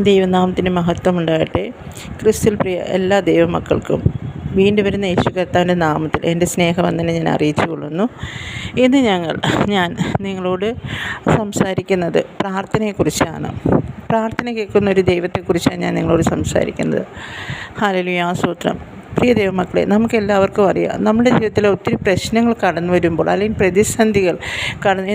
ദൈവനാമത്തിന് മഹത്വം ഉണ്ടാകട്ടെ. ക്രിസ്തുവിൽ പ്രിയ എല്ലാ ദൈവമക്കൾക്കും വീണ്ടും വരുന്ന യേശു കർത്താവിൻ്റെ നാമത്തിൽ എൻ്റെ സ്നേഹവന്ദനം ഞാൻ അറിയിച്ചു കൊള്ളുന്നു. ഇന്ന് ഞാൻ നിങ്ങളോട് സംസാരിക്കുന്നത് പ്രാർത്ഥനയെക്കുറിച്ചാണ്. പ്രാർത്ഥന കേൾക്കുന്ന ഒരു ദൈവത്തെക്കുറിച്ചാണ് ഞാൻ നിങ്ങളോട് സംസാരിക്കുന്നത്. ഹല്ലേലൂയ, സ്തോത്രം. പ്രിയ ദൈവമക്കളെ, നമുക്കെല്ലാവർക്കും അറിയാം, നമ്മുടെ ജീവിതത്തിൽ ഒത്തിരി പ്രശ്നങ്ങൾ കടന്നു വരുമ്പോൾ, അല്ലെങ്കിൽ പ്രതിസന്ധികൾ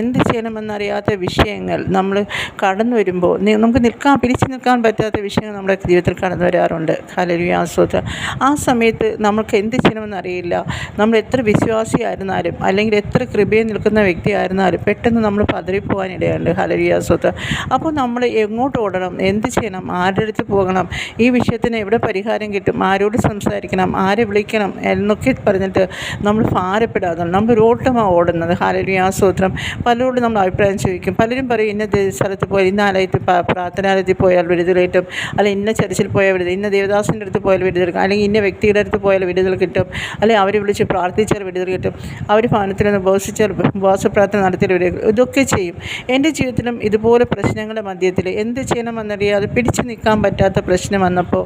എന്ത് ചെയ്യണമെന്നറിയാത്ത വിഷയങ്ങൾ നമ്മൾ കടന്നു വരുമ്പോൾ, നമുക്ക് പിടിച്ചു നിൽക്കാൻ പറ്റാത്ത വിഷയങ്ങൾ നമ്മുടെ ജീവിതത്തിൽ കടന്നു വരാറുണ്ട്. ഹല്ലേലൂയ, സ്തോത്രം. ആ സമയത്ത് നമുക്ക് എന്ത് ചെയ്യണമെന്നറിയില്ല. നമ്മൾ എത്ര വിശ്വാസിയായിരുന്നാലും അല്ലെങ്കിൽ എത്ര കൃപയിൽ നിൽക്കുന്ന വ്യക്തിയായിരുന്നാലും പെട്ടെന്ന് നമ്മൾ പതറിപ്പോകാനിടയുണ്ട്. ഹല്ലേലൂയ, സ്തോത്രം. അപ്പോൾ നമ്മൾ എങ്ങോട്ട് ഓടണം, എന്ത് ചെയ്യണം, ആരുടെ അടുത്ത് പോകണം, ഈ വിഷയത്തിന് എവിടെ പരിഹാരം കിട്ടും, ആരോട് സംസാരിക്കണം, ആരെ വിളിക്കണം എന്നൊക്കെ പറഞ്ഞിട്ട് നമ്മൾ ഭാരപ്പെടാതെ നമ്മൾ ഓട്ടമാണ് ഓടുന്നത്. ഹല്ലേലൂയ, സ്തോത്രം. പലരോടും നമ്മൾ അഭിപ്രായം ചോദിക്കും. പലരും പറയും, ഇന്ന സ്ഥലത്ത് പോയാൽ, ഇന്ന ആലയത്തിൽ പ്രാർത്ഥനാലയത്തിൽ പോയാൽ വിടുതൽ കിട്ടും, അല്ലെങ്കിൽ ഇന്ന ചർച്ചിൽ പോയാൽ വിടുതൽ, ഇന്ന ദേവദാസിൻ്റെ അടുത്ത് പോയാൽ വിടുതൽ കിട്ടും, അല്ലെങ്കിൽ ഇന്ന വ്യക്തിയുടെ അടുത്ത് പോയാൽ വിടുതൽ കിട്ടും, അല്ലെങ്കിൽ അവരെ വിളിച്ച് പ്രാർത്ഥിച്ചാൽ വിടുതൽ കിട്ടും, അവർ ഭവനത്തിൽ നിന്ന് ഉപവസിച്ചാൽ ഉപവാസപ്രാർത്ഥന നടത്തിയാൽ വിടുതൽ. ഇതൊക്കെ ചെയ്യും. എൻ്റെ ജീവിതത്തിലും ഇതുപോലെ പ്രശ്നങ്ങളുടെ മധ്യത്തിൽ എന്ത് ചെയ്യണമെന്നറിയാതെ പിടിച്ചു നിൽക്കാൻ പറ്റാത്ത പ്രശ്നം വന്നപ്പോൾ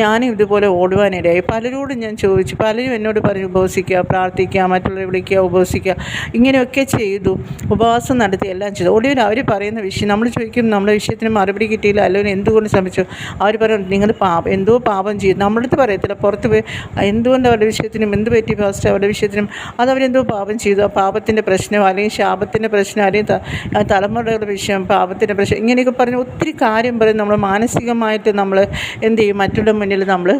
ഞാനും ഇതുപോലെ ഓടുവാനിടയായി. പലരോടും ഞാൻ ചോദിച്ചു. പലരും എന്നോട് പറഞ്ഞു, ഉപവസിക്കുക, പ്രാർത്ഥിക്കുക, മറ്റുള്ളവരെ വിളിക്കുക, ഉപവസിക്കുക, ഇങ്ങനെയൊക്കെ ചെയ്തു, ഉപവാസം നടത്തി, എല്ലാം ചെയ്തു. ഒടുവിൽ അവർ പറയുന്ന വിഷയം നമ്മൾ ചോദിക്കും, നമ്മുടെ വിഷയത്തിന് മറുപടി കിട്ടിയില്ല, അല്ലെങ്കിൽ എന്തുകൊണ്ട് ശ്രമിച്ചു. അവർ പറയും, നിങ്ങൾ എന്തോ പാപം ചെയ്തു. നമ്മുടെ അടുത്ത് പറയത്തില്ല, പുറത്ത് പോയി എന്തുകൊണ്ട് അവരുടെ വിഷയത്തിനും എന്ത് പറ്റി ഫാസ്റ്റ് അവരുടെ വിഷയത്തിനും അതവരെന്തോ പാപം ചെയ്തു. ആ പാപത്തിൻ്റെ പ്രശ്നം, അല്ലെങ്കിൽ ശാപത്തിൻ്റെ പ്രശ്നം, അല്ലെങ്കിൽ തലമുറയുടെ വിഷയം, പാപത്തിൻ്റെ പ്രശ്നം, ഇങ്ങനെയൊക്കെ പറഞ്ഞ് ഒത്തിരി കാര്യം പറയും. നമ്മൾ മാനസികമായിട്ട് നമ്മൾ എന്ത് ചെയ്യും, മറ്റുള്ള മുന്നിൽ നമ്മൾ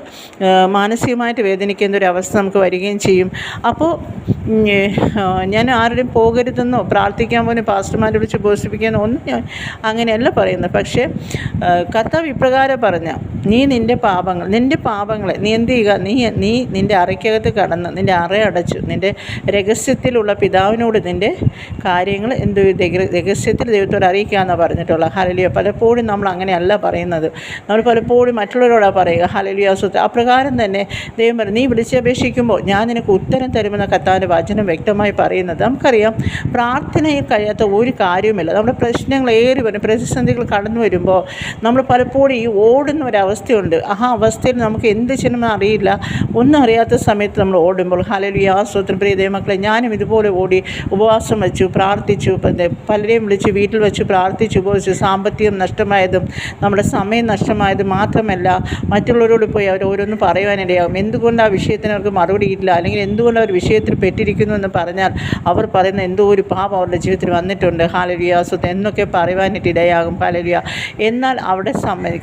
മാനസികമായിട്ട് വേദനിക്കുന്ന ഒരു അവസ്ഥ നമുക്ക് വരികയും ചെയ്യും. അപ്പോൾ ഞാൻ ആരുടെയും പോകരുതെന്നോ പ്രാർത്ഥിക്കാൻ പോലും പാസ്റ്റർമാരെ വിളിച്ച് ഉപവസിപ്പിക്കാനോ ഒന്നും ഞാൻ അങ്ങനെയല്ല പറയുന്നത്. പക്ഷേ കർത്താവ് ഇപ്രകാരം പറഞ്ഞ, നീ നിൻ്റെ പാപങ്ങളെ നീ എന്ത് ചെയ്യുക, നീ നിൻ്റെ അറയ്ക്കകത്ത് കടന്ന് നിൻ്റെ അടച്ചു നിൻ്റെ രഹസ്യത്തിലുള്ള പിതാവിനോട് നിൻ്റെ കാര്യങ്ങൾ രഹസ്യത്തിൽ ദൈവത്തോട് അറിയിക്കാമെന്നാണ് പറഞ്ഞിട്ടുള്ളത്. ഹല്ലേലൂയ. പലപ്പോഴും നമ്മൾ അങ്ങനെയല്ല പറയുന്നത്. നമ്മൾ പലപ്പോഴും മറ്റുള്ളവരോടാണ് പറയുക. ഹല്ലേലൂയ, സ്തോത്രം. അപ്രകാരം തന്നെ ദൈവം പറഞ്ഞു, നീ വിളിച്ചപേക്ഷിക്കുമ്പോൾ ഞാൻ നിനക്ക് ഉത്തരം തരുമെന്ന കർത്താവിൻ്റെ വചനം വ്യക്തമായി പറയുന്നത്. നമുക്കറിയാം, പ്രാർത്ഥനയിൽ കഴിയാത്ത ഒരു കാര്യവുമില്ല. നമ്മുടെ പ്രശ്നങ്ങൾ വരും, പ്രതിസന്ധികൾ കടന്നു വരുമ്പോൾ നമ്മൾ പലപ്പോഴും ഈ ഓടുന്ന ഒരവസ്ഥയുണ്ട്. ആ അവസ്ഥയിൽ നമുക്ക് എന്ത് ചെയ്യണമെന്ന് അറിയില്ല. ഒന്നും അറിയാത്ത സമയത്ത് നമ്മൾ ഓടുമ്പോൾ, ഹല്ലേലൂയ, സ്തോത്രം. പ്രിയ ദൈവമക്കളെ, ഞാനും ഇതുപോലെ ഓടി ഉപവാസം വെച്ചു, പ്രാർത്ഥിച്ചു, പലരെയും വിളിച്ച് വീട്ടിൽ വെച്ച് പ്രാർത്ഥിച്ചു, ഉപവസിച്ചു. സാമ്പത്തികം നഷ്ടമായതും നമ്മുടെ സമയം നഷ്ടമായതും മാത്രമല്ല, മറ്റുള്ളവരോട് പോയി അവർ ഓരോന്നും പറയുവാനിടയാകും. എന്തുകൊണ്ട് ആ വിഷയത്തിന് അവർക്ക് മറുപടി ഇല്ല, അല്ലെങ്കിൽ എന്തുകൊണ്ട് അവർ വിഷയത്തിൽ പെട്ടിരിക്കുന്നു എന്ന് പറഞ്ഞാൽ അവർ പറയുന്ന എന്തോ ഒരു പാപം അവരുടെ ജീവിതത്തിൽ വന്നിട്ടുണ്ട്. ഹല്ലേലൂയ, സ്തോത്രം എന്നൊക്കെ പറയുവാനായിട്ട് ഇടയാകും. ഹല്ലേലൂയ. എന്നാൽ അവിടെ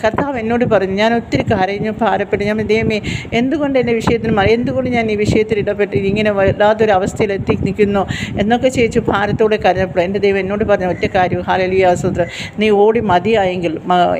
കർത്താവ് എന്നോട് പറഞ്ഞു, ഞാൻ ഒത്തിരി കരഞ്ഞു, ഭാരപ്പെട്ടു. ഞാൻ ദൈവമേ, എന്തുകൊണ്ട് എൻ്റെ വിഷയത്തിന് എന്തുകൊണ്ട് ഞാൻ ഈ വിഷയത്തിൽ ഇടപെട്ട് ഇങ്ങനെ വല്ലാത്തൊരു അവസ്ഥയിൽ എത്തി നിൽക്കുന്നു എന്നൊക്കെ ചോദിച്ചു ഭാരത്തോടെ കരഞ്ഞപ്പോൾ എൻ്റെ ദൈവം എന്നോട് പറഞ്ഞ ഒറ്റ കാര്യം, ഹല്ലേലൂയ, സ്തോത്രം, നീ ഓടി മതിയായെങ്കിൽ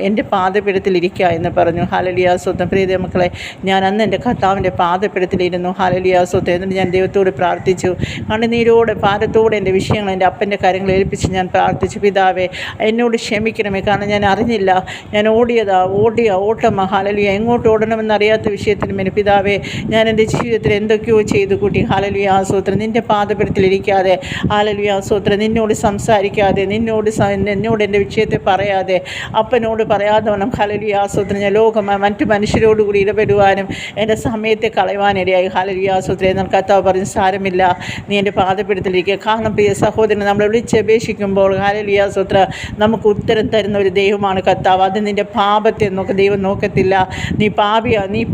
എൻ്റെ പാദപീഠത്തിൽ ഇരിക്കുക എന്ന് പറഞ്ഞു. ഹല്ലേലൂയ, സ്തോത്രം. പ്രിയ ദൈവമക്കളെ, ഞാൻ അന്ന് എൻ്റെ കർത്താവിൻ്റെ പാദപീഠത്തിലിരുന്നു. ഹല്ലേലൂയ, സ്തോത്രം. എന്നിട്ട് ഞാൻ ദൈവത്തോട് പ്രാർത്ഥിച്ചു. കണ്ണുനീരോടെ ഭാരത്തോടെ എൻ്റെ വിഷയങ്ങൾ എൻ്റെ അപ്പൻ്റെ കാര്യങ്ങൾ ഏൽപ്പിച്ച് ഞാൻ പ്രാർത്ഥിച്ചു. പിതാവേ, എന്നോട് ക്ഷമിക്കണമേ, കാരണം ഞാൻ അറിഞ്ഞില്ല, ഞാൻ ഓടിയ ഓട്ടം. ഹല്ലേലൂയ. എങ്ങോട്ട് ഓടണമെന്നറിയാത്ത വിഷയത്തിനും എൻ്റെ പിതാവേ, ഞാൻ എൻ്റെ ജീവിതത്തിൽ എന്തൊക്കെയോ ചെയ്തു കൂട്ടി. ഹല്ലേലൂയ, സ്തോത്രം. നിൻ്റെ പാദപീഠത്തിലിരിക്കാതെ, ഹല്ലേലൂയ, സ്തോത്രം, നിന്നോട് സംസാരിക്കാതെ, എന്നോട് എൻ്റെ വിഷയത്തെ പറയാതെ, അപ്പനോട് പറയാതെ വേണം, ഹല്ലേലൂയ, സ്തോത്രം, ഞാൻ മറ്റു മനുഷ്യരോടുകൂടി ഇടപെടുവാനും എൻ്റെ സമയത്തെ കളയുവാനിടയായി. ഹല്ലേലൂയ, സ്തോത്രം. എന്നാൽ കർത്താവ് പറഞ്ഞു, സാരമില്ല, നീ എൻ്റെ പാദപീഠത്തിലിരിക്കുക. കാരണം പ്രിയ സഹോദരൻ, നമ്മളെ വിളിച്ചപേക്ഷിക്കുമ്പോൾ, ഹല്ലേലൂയ, സ്തോത്രം, നമുക്ക് ഉത്തരം തരുന്ന ഒരു ദൈവമാണ് കർത്താവ്. അത് നിൻ്റെ പാപത്തെ ദൈവം നോക്കത്തില്ല. നീ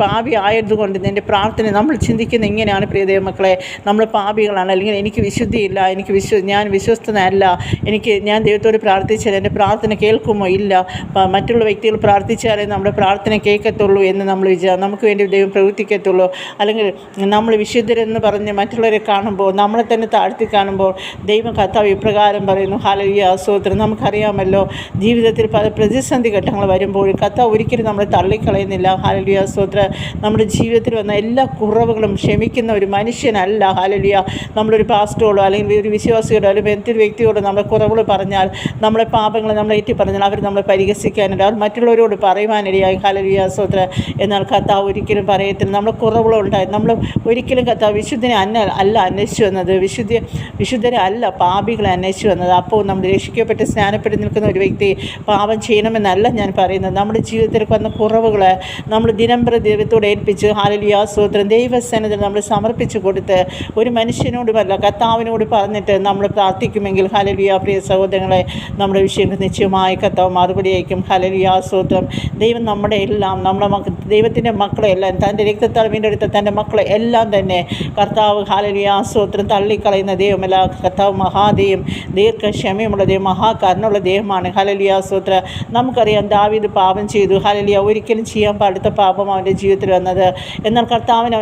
പാപി ആയതുകൊണ്ട് നിൻ്റെ പ്രാർത്ഥന നമ്മൾ ചിന്തിക്കുന്ന ഇങ്ങനെയാണ്. പ്രിയ ദൈവമക്കളെ, നമ്മൾ പാപികളാണ്, അല്ലെങ്കിൽ എനിക്ക് വിശുദ്ധിയില്ല, ഞാൻ വിശ്വസ്തനല്ല, ഞാൻ ദൈവത്തോട് പ്രാർത്ഥിച്ചാൽ എൻ്റെ പ്രാർത്ഥന കേൾക്കുമോ ഇല്ല, മറ്റുള്ള വ്യക്തികൾ പ്രാർത്ഥിച്ചാലേ നമ്മുടെ പ്രാർത്ഥന കേൾക്കത്തുള്ളൂ എന്ന് നമ്മൾ നമുക്ക് വേണ്ടി ദൈവം പ്രവർത്തിക്കത്തുള്ളൂ, അല്ലെങ്കിൽ നമ്മൾ വിശുദ്ധരെന്ന് പറഞ്ഞ് മറ്റുള്ളവരെ കാണുമ്പോൾ, നമ്മളെ തന്നെ താഴ്ത്തി കാണുമ്പോൾ ദൈവം കർത്താവ് ഇപ്രകാരം പറയുന്നു. ഹല്ലേലൂയ, സ്തോത്രം. നമുക്കറിയാമല്ലോ, ജീവിതത്തിൽ പല പ്രതിസന്ധി ഘട്ടങ്ങൾ വരുമ്പോഴും കർത്താവ് ഒരിക്കലും നമ്മളെ തള്ളിക്കളയുന്നില്ല. ഹല്ലേലൂയ, സ്തോത്രം. നമ്മുടെ ജീവിതത്തിൽ വന്ന എല്ലാ കുറവുകളും ക്ഷമിക്കുന്ന ഒരു മനുഷ്യനല്ല. ഹല്ലേലൂയ. നമ്മളൊരു പാസ്റ്ററോടോ അല്ലെങ്കിൽ ഒരു വിശ്വാസിയോടോ അല്ലെങ്കിൽ എന്തൊരു വ്യക്തിയോടോ നമ്മളെ കുറവുകൾ പറഞ്ഞാൽ, നമ്മളെ പാപങ്ങൾ നമ്മളെ ഏറ്റി പറഞ്ഞാൽ അവർ നമ്മളെ പരിഹസിക്കാനുണ്ട്, അവർ മറ്റുള്ളവരോട് പറയുവാനിടയായി. ഹല്ലേലൂയ, സ്തോത്രം. എന്നാൽ കർത്താവ് ഒരിക്കലും പറയത്തില്ല. നമ്മൾ കുറവുകളുണ്ടായി നമ്മൾ ഒരിക്കലും കർത്താവ് വിശുദ്ധനെ അല്ല അന്വേഷിച്ചു വന്നത്, വിശുദ്ധരെ അല്ല പാപികളെ അന്വേഷിച്ചു വന്നത്. അപ്പോൾ നമ്മൾ രക്ഷിക്കപ്പെട്ട് സ്നാനപ്പെട്ട് നിൽക്കുന്ന ഒരു വ്യക്തി പാപം ചെയ്യണമെന്നല്ല ഞാൻ പറയുന്നത്. നമ്മുടെ ജീവിതത്തിൽ വന്ന കുറവുകൾ നമ്മൾ ദിനംപ്രതി ദൈവത്തോട് ഏൽപ്പിച്ച് ഹല്ലേലൂയ, സ്തോത്രം, ദൈവസന്നിധിയിൽ നമ്മൾ സമർപ്പിച്ച് കൊടുത്ത് ഒരു മനുഷ്യനോടുമല്ല കർത്താവിനോട് പറഞ്ഞിട്ട് നമ്മൾ പ്രാർത്ഥിക്കുമെങ്കിൽ, ഹല്ലേലൂയ, പ്രിയ സഹോദരങ്ങളെ, നമ്മുടെ വിഷയങ്ങൾ നിശ്ചയമായി കർത്താവ് മറുപടി അയക്കും. ഹല്ലേലൂയ, സ്തോത്രം. ദൈവം നമ്മുടെ എല്ലാം ദൈവത്തിൻ്റെ മക്കളെ എല്ലാം തൻ്റെ രക്തത്താൽ വീണ്ടെടുത്ത തൻ്റെ മക്കളെ എല്ലാം തന്നെ കർത്താവ് ഹല്ലേലൂയ, സ്തോത്രം, തള്ളിക്കളയുന്ന ദൈവമല്ല. കർത്താവ് മഹാദൈവം, ദീർഘക്ഷമയുള്ള ദൈവം, മഹാകരുണയുള്ള ദൈവമാണ്. ഹല്ലേലൂയ, സ്തോത്രം. നമുക്കറിയാം ദാവീദ് പാപം ചെയ്തു. ഹല്ലേലൂയ, ഒരിക്കലും ചെയ്യാൻ പാടില്ല പാപം അവൻ്റെ ജീവിതത്തിൽ വന്നത്. എന്നാൽ കർത്താവിന്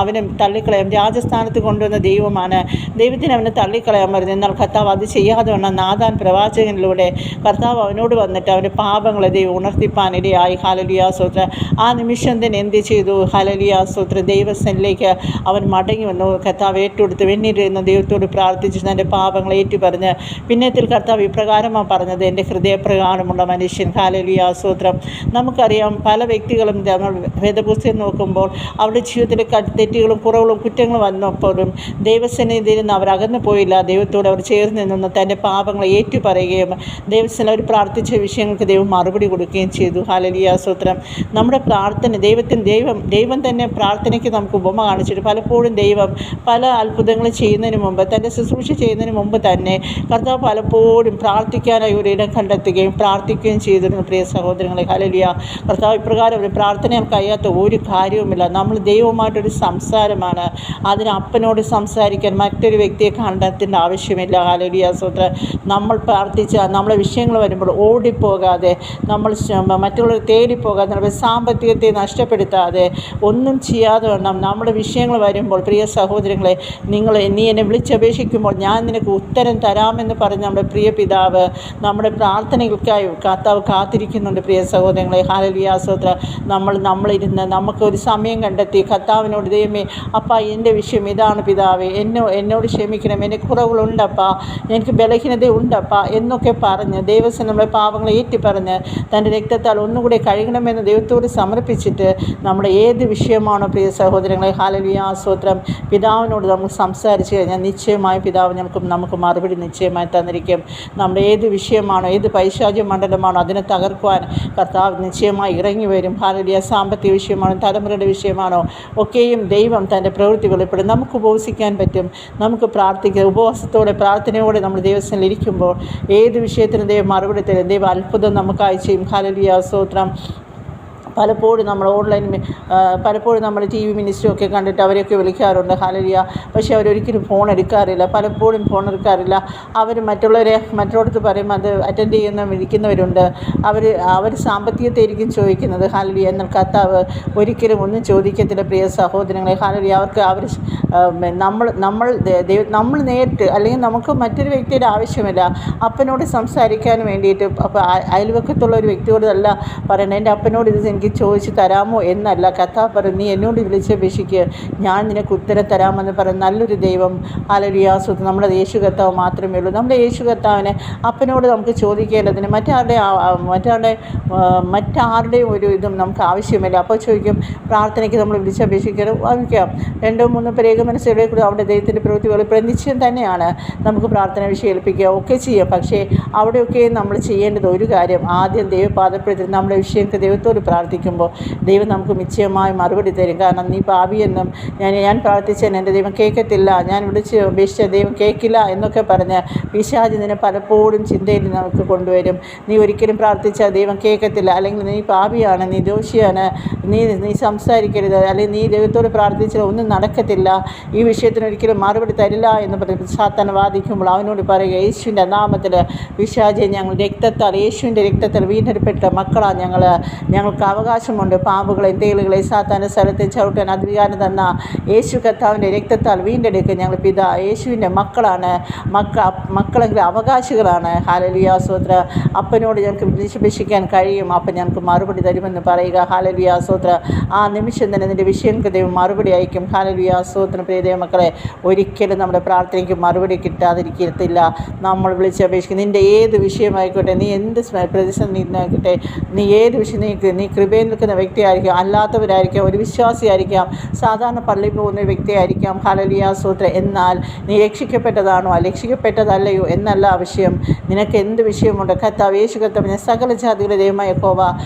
അവനെ തള്ളിക്കളയാം രാജസ്ഥാനത്ത് കൊണ്ടുവന്ന ദൈവമാണ്. ദൈവത്തിന് അവനെ തള്ളിക്കളയാൻ പറഞ്ഞു. എന്നാൽ കർത്താവ് അത് ചെയ്യാതെ വന്ന നാഥാൻ പ്രവാചകനിലൂടെ കർത്താവ് അവനോട് വന്നിട്ട് അവൻ്റെ പാപങ്ങളെ ദൈവം ഉണർത്തിപ്പാനിടയായി. ഹല്ലേലൂയ, സ്തോത്രം. ആ നിമിഷം തന്നെ എന്ത് ചെയ്തു? ഹല്ലേലൂയ, സ്തോത്രം, ദൈവസന്നിധിയിലേക്ക് അവൻ മടങ്ങി വന്നു. കർത്താവ് ഏറ്റെടുത്ത് വെണ്ണീരുന്ന ദൈവത്തോട് പ്രാർത്ഥിച്ച് തൻ്റെ പാപങ്ങളെ ഏറ്റുപറഞ്ഞ് പിന്നത്തിൽ കർത്താവ് ഇപ്രകാരമാണ് പറഞ്ഞത്, എൻ്റെ ഹൃദയപ്രകാരമുള്ള മനുഷ്യൻ. ഹല്ലേലൂയ, സ്തോത്രം. നമുക്കറിയാം പല വ്യക്തികളും വേദപുസ്തകം നോക്കുമ്പോൾ അവരുടെ ജീവിതത്തിലെ തെറ്റുകളും കുറവുകളും കുറ്റങ്ങളും വന്നപ്പോഴും ദൈവസന്നിധിയിൽ നിന്ന് അവർ അകന്നു പോയില്ല. ദൈവത്തോട് അവർ ചേർന്ന് നിന്ന് തൻ്റെ പാപങ്ങളെ ഏറ്റുപറയുകയും ദൈവസന്നിധിയിൽ അവർ പ്രാർത്ഥിച്ച വിഷയങ്ങൾക്ക് ദൈവം മറുപടി കൊടുക്കുകയും ചെയ്തു. ഹല്ലേലൂയ, സ്തോത്രം. നമ്മുടെ പ്രാർത്ഥന ദൈവം തന്നെ പ്രാർത്ഥനയ്ക്ക് നമുക്ക് ഉപമ കാണിച്ചിട്ട് പലപ്പോഴും ദൈവം പല അത്ഭുതങ്ങൾ ചെയ്യുന്നതിന് മുമ്പ്, തൻ്റെ ശുശ്രൂഷ ചെയ്യുന്നതിന് മുമ്പ് തന്നെ കർത്താവ് പലപ്പോഴും പ്രാർത്ഥിക്കാനായി ഒരിടം കണ്ടെത്തുകയും പ്രാർത്ഥിക്കുകയും ചെയ്തിരുന്നു. പ്രിയ സഹോദരങ്ങളെ, ഹല്ലേലൂയ, കർത്താവ് ഇപ്രകാരം ഒരു പ്രാർത്ഥനയാൽ കഴിയാത്ത ഒരു കാര്യവുമില്ല. നമ്മൾ ദൈവവുമായിട്ടൊരു സംസാരമാണ്. അതിന് അപ്പനോട് സംസാരിക്കാൻ മറ്റൊരു വ്യക്തിയെ കണ്ടെത്തേണ്ട ആവശ്യമില്ല. ഹല്ലേലൂയ, സ്തോത്രം. നമ്മൾ പ്രാർത്ഥിച്ചാൽ നമ്മളെ വിഷയങ്ങൾ വരുമ്പോൾ ഓടിപ്പോകാതെ, നമ്മൾ മറ്റുള്ളവരെ തേടിപ്പോകാതെ, നമ്മുടെ സാമ്പത്തികത്തെ നഷ്ടപ്പെടുത്താതെ, ഒന്നും ചെയ്യാതെ വേണം നമ്മുടെ വിഷയങ്ങൾ വരുമ്പോൾ, പ്രിയ സഹോദരങ്ങളെ, നീ എന്നെ വിളിച്ചപേക്ഷിക്കുമ്പോൾ ഞാൻ നിനക്ക് ഉത്തരം തരാമെന്ന് പറഞ്ഞ് നമ്മുടെ പ്രിയ പിതാവ് നമ്മുടെ പ്രാർത്ഥനകൾക്കായി കർത്താവ് കാത്തിരിക്കുന്നുണ്ട്. പ്രിയ സഹോദരങ്ങളെ, ഹല്ലേലൂയ, സ്തോത്രം. നമ്മളിരുന്ന് നമുക്കൊരു സമയം കണ്ടെത്തി കർത്താവിനോട്, ദൈവമേ, അപ്പാ എൻ്റെ വിഷയം ഇതാണ് പിതാവേ, എന്നോട് ക്ഷമിക്കണം, എൻ്റെ കുറവുകളുണ്ടപ്പാ, എനിക്ക് ബലഹീനത ഉണ്ടപ്പാ എന്നൊക്കെ പറഞ്ഞ് ദൈവത്തിന് നമ്മളെ പാപങ്ങളെ ഏറ്റുപറഞ്ഞ് തൻ്റെ രക്തത്താൽ ഒന്നുകൂടെ കഴുകണമെന്ന് ദൈവത്തോട് സമർപ്പിച്ചിട്ട് നമ്മുടെ ഏത് വിഷയമാണോ പ്രിയ സഹോദരങ്ങളെ, ഹല്ലേലൂയ, സ്തോത്രം, പിതാവിനോട് നമുക്ക് സംസാരിച്ച് കഴിഞ്ഞാൽ നിശ്ചയമായി പിതാവ് നമുക്ക് മറുപടി നിശ്ചയമായി തന്നിരിക്കും. നമ്മുടെ ഏത് വിഷയമാണോ, ഏത് പൈശാചിക മണ്ഡലമാണോ അതിനെ തകർക്കുവാൻ കർത്താവ് നിശ്ചയമായി ഇറങ്ങി വരും. ഹല്ലേലൂയ, സാമ്പത്തിക വിഷയമാണോ, തലമുറയുടെ വിഷയമാണോ ഒക്കെയും ദൈവം തൻ്റെ പ്രവൃത്തി വെളിപ്പെടും. നമുക്ക് ഉപവസിക്കാൻ പറ്റും, നമുക്ക് പ്രാർത്ഥിക്കുക. ഉപവാസത്തോടെ പ്രാർത്ഥനയോടെ നമ്മൾ ദൈവത്തിൽ ഇരിക്കുമ്പോൾ ഏത് വിഷയത്തിനും ദൈവം മറുപടി തരും. ദൈവം അത്ഭുതം നമുക്കായി ചെയ്യും. ഹല്ലേലൂയ, സ്തോത്രം. പലപ്പോഴും നമ്മൾ പലപ്പോഴും നമ്മൾ TV മിനിസ്റ്ററൊക്കെ കണ്ടിട്ട് അവരെയൊക്കെ വിളിക്കാറുണ്ട്. ഹല്ലേലൂയ, പക്ഷേ അവരൊരിക്കലും ഫോൺ എടുക്കാറില്ല. പലപ്പോഴും ഫോൺ എടുക്കാറില്ല. അവർ മറ്റുള്ളവർക്ക് പറയുമ്പോൾ അത് അറ്റൻഡ് വിളിക്കുന്നവരുണ്ട്. അവർ സാമ്പത്തികത്തെ ആയിരിക്കും ചോദിക്കുന്നത്. ഹല്ലേലൂയ, എന്നാൽ കർത്താവ് ഒരിക്കലും ഒന്നും ചോദിക്കത്തില്ല. പ്രിയ സഹോദരങ്ങളെ, ഹല്ലേലൂയ, നമ്മൾ നേരിട്ട്, അല്ലെങ്കിൽ നമുക്ക് മറ്റൊരു വ്യക്തിയുടെ ആവശ്യമില്ല. അപ്പനോട് സംസാരിക്കാൻ വേണ്ടിയിട്ട് അപ്പോൾ അയൽവക്കത്തുള്ള ഒരു വ്യക്തിയോടല്ല പറയണം, എൻ്റെ അപ്പനോട് ഇത് എനിക്ക് ചോദിച്ച് തരാമോ എന്നല്ല. കർത്താവ് പറയും, നീ എന്നോട് വിളിച്ചപേക്ഷിക്കുക, ഞാൻ നിനക്ക് ഉത്തരം തരാമെന്ന് പറയുന്ന നല്ലൊരു ദൈവം. ഹല്ലേലൂയ, സ്തോത്രം. നമ്മുടെ യേശു കർത്താവ് മാത്രമേ ഉള്ളൂ. നമ്മുടെ യേശു കർത്താവിനെ അപ്പനോട് നമുക്ക് ചോദിക്കേണ്ടതിന് മറ്റാരുടെയും ഒരു ഇതും നമുക്ക് ആവശ്യമില്ല. അപ്പോൾ ചോദിക്കും, പ്രാർത്ഥനയ്ക്ക് നമ്മൾ വിളിച്ചപേക്ഷിക്കണം. വാങ്ങിക്കാം 2-3 പേര് ഏകമനസ്സോടെ കൂടി അവിടെ ദൈവത്തിൻ്റെ പ്രവൃത്തി വെളിപ്പെടുന്ന നിശ്ചയം തന്നെയാണ്. നമുക്ക് പ്രാർത്ഥന വിഷയം ഏൽപ്പിക്കുക ഒക്കെ ചെയ്യാം. പക്ഷേ അവിടെയൊക്കെ നമ്മൾ ചെയ്യേണ്ടത് ഒരു കാര്യം, ആദ്യം ദൈവപാദപ്പെടുത്തി നമ്മുടെ വിഷയങ്ങൾക്ക് ദൈവത്തോട് പ്രാർത്ഥിക്കുമ്പോൾ ദൈവം നമുക്ക് നിശ്ചയമായി മറുപടി തരും. കാരണം നീ പാപിയെന്നും ഞാൻ പ്രാർത്ഥിച്ചാൽ എൻ്റെ ദൈവം കേൾക്കത്തില്ല, ഞാൻ വിളിച്ച് അപേക്ഷിച്ച ദൈവം കേൾക്കില്ല എന്നൊക്കെ പറഞ്ഞ് പിശാച് നിന്നെ പലപ്പോഴും ചിന്തയിൽ നമുക്ക് കൊണ്ടുവരും. നീ ഒരിക്കലും പ്രാർത്ഥിച്ചാൽ ദൈവം കേൾക്കത്തില്ല, അല്ലെങ്കിൽ നീ പാപിയാണ്, നീ ദോഷിയാണ്, നീ സംസാരിക്കരുത്, അല്ലെങ്കിൽ നീ ദൈവത്തോട് പ്രാർത്ഥിച്ചാൽ ഒന്നും നടക്കത്തില്ല, ഈ വിഷയത്തിന് ഒരിക്കലും മറുപടി തരില്ല എന്ന് പറഞ്ഞ് സാത്താൻ വാദിക്കുമ്പോൾ അവനോട് പറയുക, യേശുവിൻ്റെ നാമത്തിൽ പിശാചെ, യേശുവിൻ്റെ രക്തത്താൽ വീണ്ടെടുപ്പെട്ട മക്കളാണ് ഞങ്ങൾക്ക് അവകാശമുണ്ട്. പാമ്പുകളെ തേളുകളെ സാത്താൻ്റെ സ്ഥലത്തെ ചവിട്ടാൻ അധികാരം തന്ന യേശു കർത്താവിൻ്റെ രക്തത്താൽ വീണ്ടെടുക്കുക. ഞങ്ങൾ യേശുവിൻ്റെ മക്കളാണ്. മക്കളെങ്കിൽ അവകാശികളാണ്. ഹല്ലേലൂയ സ്തോത്ര. അപ്പനോട് ഞങ്ങൾക്ക് വിളിച്ചപേക്ഷിക്കാൻ കഴിയും, അപ്പൻ ഞങ്ങൾക്ക് മറുപടി തരുമെന്ന് പറയുക. ഹല്ലേലൂയ സ്തോത്ര. ആ നിമിഷം തന്നെ നിൻ്റെ വിഷയങ്ങൾക്ക് ദൈവം മറുപടി അയക്കും. ഹല്ലേലൂയ സ്തോത്രം. പ്രിയ ദൈവമക്കളെ, ഒരിക്കലും നമ്മുടെ പ്രാർത്ഥനയ്ക്ക് മറുപടി കിട്ടാതിരിക്കത്തില്ല. നമ്മൾ വിളിച്ചപേക്ഷിക്കും. നിൻ്റെ ഏത് വിഷയമായിക്കോട്ടെ, നീ എന്ത് പ്രതിസന്ധി ആയിക്കോട്ടെ, നീ ഏത് വിഷയം നീ കൃപയിൽ നിൽക്കുന്ന വ്യക്തിയായിരിക്കാം, അല്ലാത്തവരായിരിക്കാം, ഒരു വിശ്വാസിയായിരിക്കാം, സാധാരണ പള്ളിയിൽ പോകുന്ന വ്യക്തിയായിരിക്കാം. ഹല്ലേലൂയ സ്തോത്രം. എന്നാൽ നീ രക്ഷിക്കപ്പെട്ടതാണോ രക്ഷിക്കപ്പെട്ടതല്ലയോ എന്നല്ല വിഷയം. നിനക്ക് എന്ത് വിഷയമുണ്ട്? കർത്താവ് യേശു കർത്താവിനെ സകല ജാതികളുടെ ദൈവമായ യഹോവ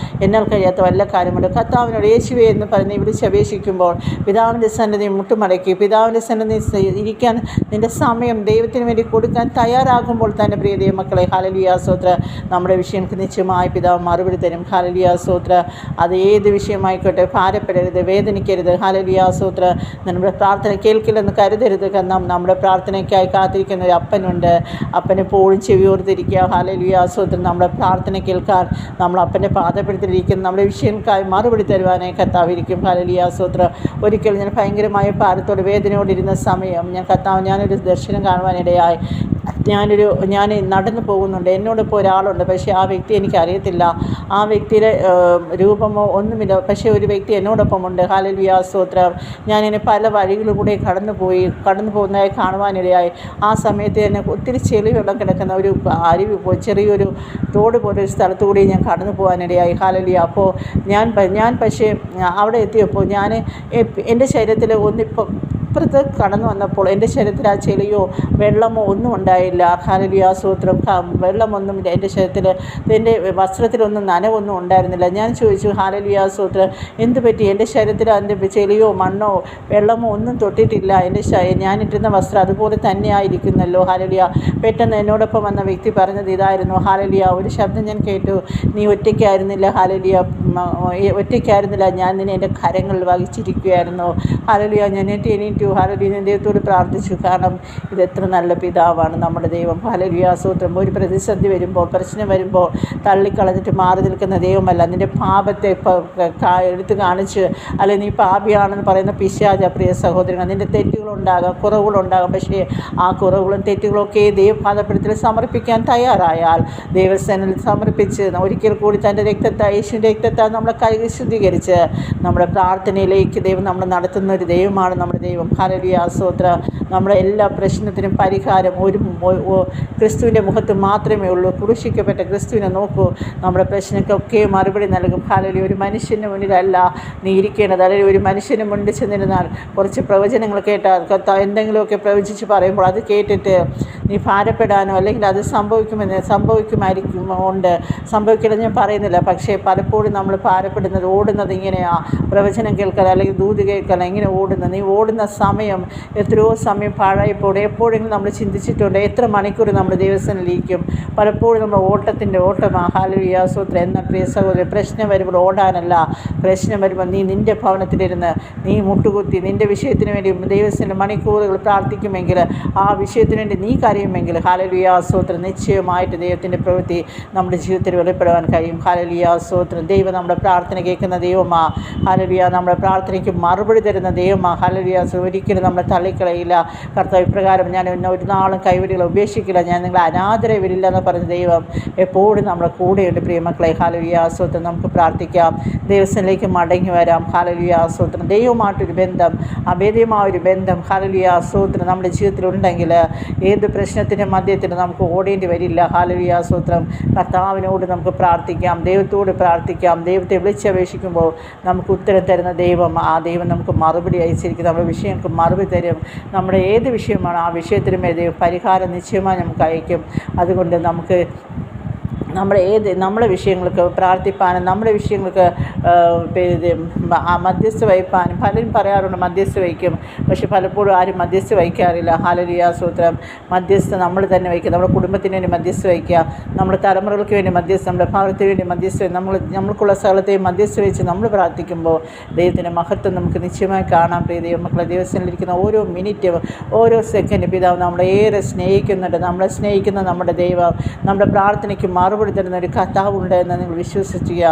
എന്നാൽ കഴിയാത്ത വല്ല കാര്യമുണ്ട്. കർത്താവിനോട് യേശുവേ എന്ന് പറഞ്ഞ് വിളിച്ചപേക്ഷിക്കുമ്പോൾ പിതാവിൻ്റെ സന്നിധി മുട്ടുമടക്കി പിതാവിൻ്റെ സന്നിധി ഇരിക്കാൻ നിൻ്റെ സമയം ദൈവത്തിന് വേണ്ടി കൊടുക്കാൻ തയ്യാറാകുമ്പോൾ തന്നെ പ്രിയ ദൈവമക്കളെ, ഹല്ലേലൂയ സ്തോത്രം, നമ്മുടെ വിഷയങ്ങൾക്ക് നിശ്ചയമായി പിതാവ് മറുപടി തരും. ഹല്ലേലൂയ സ്തോത്രം. അത് ഏത് വിഷയമായിക്കോട്ടെ, ഭാരപ്പെടരുത്, വേദനിക്കരുത്. ഹല്ലേലൂയ സ്തോത്രം. നമ്മുടെ പ്രാർത്ഥന കേൾക്കില്ലെന്ന് കരുതരുത്. കാരണം നമ്മുടെ പ്രാർത്ഥനയ്ക്കായി കാത്തിരിക്കുന്ന ഒരു അപ്പനുണ്ട്. അപ്പനെപ്പോഴും ചെവിയോർത്തിരിക്കുക. ഹല്ലേലൂയ സ്തോത്രം. നമ്മുടെ പ്രാർത്ഥന കേൾക്കാൻ നമ്മൾ അപ്പൻ്റെ പാദപ്പെടുത്തിയിരിക്കുന്ന നമ്മുടെ വിഷയങ്ങൾക്കായി മറുപടി തരുവാനായി കർത്താവിരിക്കും. ഹല്ലേലൂയ സ്തോത്രം. ഒരിക്കലും ഞാൻ ഭയങ്കരമായ ഭാരത്തോട് വേദനയോടിരുന്ന സമയം ഞാനൊരു ദർശനം കാണുവാനിടയായി. ഞാൻ നടന്നു പോകുന്നുണ്ട്. എന്നോടൊപ്പം ഒരാളുണ്ട്. പക്ഷേ ആ വ്യക്തി എനിക്കറിയത്തില്ല. ആ വ്യക്തിയുടെ രൂപമോ ഒന്നുമില്ല. പക്ഷേ ഒരു വ്യക്തി എന്നോടൊപ്പമുണ്ട്. ഹല്ലേലൂയ സ്തോത്രം. ഞാനിങ്ങനെ പല വഴികളിലൂടെ കടന്നു പോകുന്നതായി കാണുവാനിടയായി. ആ സമയത്ത് തന്നെ ഒത്തിരി ചെളി വെള്ളം കിടക്കുന്ന ഒരു ചെറിയൊരു തോട് പോലൊരു സ്ഥലത്തുകൂടി ഞാൻ കടന്നു പോകാനിടയായി. ഹല്ലേലൂയ. അപ്പോൾ ഞാൻ പക്ഷേ അവിടെ എത്തിയപ്പോൾ എൻ്റെ ശരീരത്തിൽ ഇപ്പുറത്ത് കടന്നു വന്നപ്പോൾ എൻ്റെ ശരീരത്തിൽ ആ ചെളിയോ വെള്ളമോ ഒന്നും ഉണ്ടായില്ല. ഹല്ലേലൂയ സ്തോത്രം. വെള്ളമൊന്നും എൻ്റെ ശരീരത്തിൽ, എൻ്റെ വസ്ത്രത്തിലൊന്നും നനവൊന്നും ഉണ്ടായിരുന്നില്ല. ഞാൻ ചോദിച്ചു, ഹല്ലേലൂയ സ്തോത്രം, എന്ത് പറ്റി? എൻ്റെ ശരീരത്തിൽ അതിൻ്റെ ചെളിയോ മണ്ണോ വെള്ളമോ ഒന്നും തൊട്ടിട്ടില്ല. ഞാനിട്ടിരുന്ന വസ്ത്രം അതുപോലെ തന്നെയായിരിക്കുന്നല്ലോ. ഹല്ലേലൂയ. പെട്ടെന്ന് എന്നോടൊപ്പം വന്ന വ്യക്തി പറഞ്ഞത് ഇതായിരുന്നു. ഹല്ലേലൂയ. ഒരു ശബ്ദം ഞാൻ കേട്ടു, നീ ഒറ്റയ്ക്കായിരുന്നില്ല. ഹല്ലേലൂയ. ഒറ്റയ്ക്കായിരുന്നില്ല, ഞാൻ നിന്നെ എൻ്റെ കരങ്ങളിൽ വഹിച്ചിരിക്കുകയായിരുന്നു. ഹല്ലേലൂയ. ഞാൻ എണീറ്റു. ഹല്ലേലൂയ. ദൈവത്തോട് പ്രാർത്ഥിച്ചു. കാരണം ഇതെത്ര നല്ല പിതാവാണ് നമ്മുടെ ദൈവം. ഹല്ലേലൂയ സ്തോത്രം. ഒരു പ്രതിസന്ധി വരുമ്പോൾ, പ്രശ്നം വരുമ്പോൾ തള്ളിക്കളഞ്ഞിട്ട് മാറി നിൽക്കുന്ന ദൈവമല്ല. നിൻ്റെ പാപത്തെ എടുത്ത് കാണിച്ച് അല്ലെങ്കിൽ നീ പാപിയാണെന്ന് പറയുന്ന പിശാച. പ്രിയ സഹോദരങ്ങൾ, നിൻ്റെ തെറ്റുകളുണ്ടാകാം, കുറവുകളുണ്ടാകാം. പക്ഷേ ആ കുറവുകളും തെറ്റുകളൊക്കെ ദൈവപാദപീഠത്തിൽ സമർപ്പിക്കാൻ തയ്യാറായാൽ, ദൈവസേനയിൽ സമർപ്പിച്ച് ഒരിക്കൽ കൂടി തൻ്റെ യേശുവിൻ്റെ രക്തത്താൽ നമ്മളെ കഴുകി ശുദ്ധീകരിച്ച് നമ്മുടെ പ്രാർത്ഥനയിലേക്ക് ദൈവം നമ്മൾ നടത്തുന്ന ഒരു ദൈവമാണ് നമ്മുടെ ദൈവം. ഹല്ലേലൂയ സ്തോത്രം. നമ്മുടെ എല്ലാ പ്രശ്നത്തിനും പരിഹാരം ക്രിസ്തുവിൻ്റെ മുഖത്ത് മാത്രമേ ഉള്ളൂ. ക്രൂശിക്കപ്പെട്ട ക്രിസ്തുവിനെ നോക്കൂ. നമ്മുടെ പ്രശ്നങ്ങൾക്കൊക്കെ മറുപടി നൽകും. ഹല്ലേലൂയ. ഒരു മനുഷ്യൻ്റെ മുന്നിലല്ല നീ ഇരിക്കേണ്ടത്. അല്ലെങ്കിൽ ഒരു മനുഷ്യന് മുന്നിൽ ചെന്നിരുന്നാൽ കുറച്ച് പ്രവചനങ്ങൾ കേട്ടാൽ എന്തെങ്കിലുമൊക്കെ പ്രവചിച്ച് പറയുമ്പോൾ അത് കേട്ടിട്ട് നീ ഭാരപ്പെടാനോ അല്ലെങ്കിൽ അത് സംഭവിക്കുമായിരിക്കും സംഭവിക്കില്ലെന്ന് ഞാൻ പറയുന്നില്ല. പക്ഷേ പലപ്പോഴും നമ്മൾ ഭാരപ്പെടുന്നത്, ഓടുന്നത് ഇങ്ങനെയാണ്. പ്രവചനം കേൾക്കാൻ അല്ലെങ്കിൽ ദൂത് കേൾക്കാൻ ഇങ്ങനെ ഓടുന്നത്. നീ ഓടുന്ന സമയം എത്രയോ സമയം പാഴായിപ്പോടെ. എപ്പോഴെങ്കിലും നമ്മൾ ചിന്തിച്ചിട്ടുണ്ട് എത്ര മണിക്കൂർ നമ്മൾ ദൈവസന്നിധിയിലിരിക്കും? പലപ്പോഴും നമ്മൾ ഓട്ടത്തിൻ്റെ ഓട്ടമാണ്. ഹല്ലേലൂയ സ്തോത്രം. എന്ന പ്രിയ സഹോദരൻ, പ്രശ്നം വരുമ്പോൾ ഓടാനല്ല. പ്രശ്നം വരുമ്പോൾ നീ നിൻ്റെ ഭവനത്തിലിരുന്ന് നീ മുട്ടുകുത്തി നിൻ്റെ വിഷയത്തിന് വേണ്ടി ദൈവത്തിൻ്റെ മണിക്കൂറുകൾ പ്രാർത്ഥിക്കുമെങ്കിൽ, ആ വിഷയത്തിന് വേണ്ടി നീ കരയുമെങ്കിൽ, ഹല്ലേലൂയ സ്തോത്രം, നിശ്ചയമായിട്ട് ദൈവത്തിൻ്റെ പ്രവൃത്തി നമ്മുടെ ജീവിതത്തിൽ വെളിപ്പെടാൻ കഴിയും. ഹല്ലേലൂയ സ്തോത്രം. ദൈവം നമ്മുടെ പ്രാർത്ഥന കേൾക്കുന്ന ദൈവമാണ്. ഹല്ലേലൂയ. നമ്മുടെ പ്രാർത്ഥനയ്ക്ക് മറുപടി തരുന്ന ദൈവമാണ്. ഹല്ലേലൂയ. ഒരിക്കലും നമ്മളെ തള്ളിക്കളയില്ല. കർത്താവ് ഇപ്രകാരം, ഞാൻ എന്നെ ഒരു നാളും കൈവിടികളെ ഉപേക്ഷിക്കില്ല, ഞാൻ നിങ്ങളെ അനാദരവ് വരില്ല എന്ന് പറഞ്ഞ ദൈവം എപ്പോഴും നമ്മുടെ കൂടെയുണ്ട്. പ്രിയമക്കളെ, ഹല്ലേലൂയ സ്തോത്രം. നമുക്ക് പ്രാർത്ഥിക്കാം, ദൈവത്തിലേക്ക് മടങ്ങി വരാം. ഹല്ലേലൂയ സ്തോത്രം. ദൈവമായിട്ടൊരു ബന്ധം, അഭേദ്യമായൊരു ബന്ധം, ഹല്ലേലൂയ സ്തോത്രം, നമ്മുടെ ജീവിതത്തിലുണ്ടെങ്കിൽ ഏത് പ്രശ്നത്തിൻ്റെ മധ്യത്തിൽ നമുക്ക് ഓടേണ്ടി വരില്ല. ഹല്ലേലൂയ സ്തോത്രം. കർത്താവിനോട് നമുക്ക് പ്രാർത്ഥിക്കാം, ദൈവത്തോട് പ്രാർത്ഥിക്കാം. ദൈവത്തെ വിളിച്ചപേക്ഷിക്കുമ്പോൾ നമുക്ക് ഉത്തരം തരുന്ന ദൈവം, ആ ദൈവം നമുക്ക് മറുപടി അയച്ചിരിക്കും. നമ്മുടെ വിഷയങ്ങൾക്ക് മറുപടി തരും. നമ്മുടെ ഏത് വിഷയമാണ് ആ വിഷയത്തിന് മേൽ ദൈവം പരിഹാരം നിശ്ചയമായി നമുക്ക് അയക്കും. അതുകൊണ്ട് നമുക്ക് നമ്മുടെ വിഷയങ്ങൾക്ക് പ്രാർത്ഥിപ്പാനും നമ്മുടെ വിഷയങ്ങൾക്ക് മധ്യസ്ഥ വഹിപ്പാനും. പലരും പറയാറുണ്ട് മധ്യസ്ഥ വഹിക്കും, പക്ഷെ പലപ്പോഴും ആരും മധ്യസ്ഥ വഹിക്കാറില്ല. ഹല്ലേലൂയ സ്തോത്രം. മധ്യസ്ഥ നമ്മൾ തന്നെ വഹിക്കുക. നമ്മുടെ കുടുംബത്തിന് വേണ്ടി മധ്യസ്ഥ വഹിക്കുക, നമ്മുടെ തലമുറകൾക്ക് വേണ്ടി മധ്യസ്ഥ, നമ്മുടെ ഭവനത്തിന് വേണ്ടി മധ്യസ്ഥ, നമ്മൾക്കുള്ള സ്ഥലത്തെയും മധ്യസ്ഥ വെച്ച് നമ്മൾ പ്രാർത്ഥിക്കുമ്പോൾ ദൈവത്തിൻ്റെ മഹത്വം നമുക്ക് നിശ്ചയമായി കാണാൻ. പ്രിയ ദൈവമക്കളെ, ദിവസത്തിലിരിക്കുന്ന ഓരോ മിനിറ്റും ഓരോ സെക്കൻഡ് പിതാവ് നമ്മളെ ഏറെ സ്നേഹിക്കുന്നുണ്ട്. നമ്മളെ സ്നേഹിക്കുന്ന നമ്മുടെ ദൈവം നമ്മുടെ പ്രാർത്ഥനയ്ക്ക് മറുപടി രൂപാന്തരപ്പെടുത്തുന്ന ഒരു കർത്താവുണ്ട് എന്ന് നിങ്ങൾ വിശ്വസിക്കുക.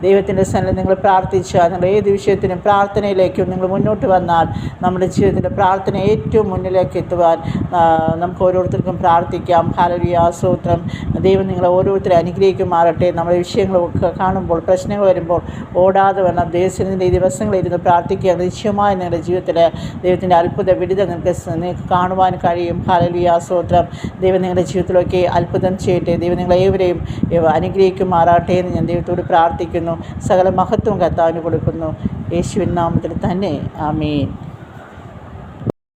ദൈവത്തിൻ്റെ സന്നിധിയിൽ നിങ്ങൾ പ്രാർത്ഥിച്ചാൽ, നിങ്ങൾ ഏത് വിഷയത്തിനും പ്രാർത്ഥനയിലേക്കും നിങ്ങൾ മുന്നോട്ട് വന്നാൽ നമ്മുടെ ജീവിതത്തിൻ്റെ പ്രാർത്ഥന ഏറ്റവും മുന്നിലേക്ക് എത്തുവാൻ നമുക്ക് ഓരോരുത്തർക്കും പ്രാർത്ഥിക്കാം. ഹല്ലേലൂയ, സ്തോത്രം. ദൈവം നിങ്ങളെ ഓരോരുത്തരെ അനുഗ്രഹിക്കുമാറട്ടെ. നമ്മുടെ വിഷയങ്ങളൊക്കെ കാണുമ്പോൾ, പ്രശ്നങ്ങൾ വരുമ്പോൾ ഓടാതെ വേണം ദൈവത്തിൻ്റെ ഈ ദിവസങ്ങളിരുന്ന് പ്രാർത്ഥിക്കുക. നിശ്ചയമായി നിങ്ങളുടെ ജീവിതത്തിൽ ദൈവത്തിൻ്റെ അത്ഭുത വിടുതൽ നിങ്ങൾക്ക് കാണുവാൻ കഴിയും. ഹല്ലേലൂയ, സ്തോത്രം. ദൈവം നിങ്ങളുടെ ജീവിതത്തിലൊക്കെ അത്ഭുതം ചെയ്യട്ടെ. ദൈവം നിങ്ങളെ ഏവരെയും അനുഗ്രഹിക്കുമാറാട്ടെ എന്ന് ഞാൻ ദൈവത്തോട് പ്രാർത്ഥിക്കുന്നു. സകല മഹത്വം കർത്താവിന് കൊടുക്കുന്നു. യേശുവിൻ നാമത്തിൽ തന്നെ. ആമേൻ.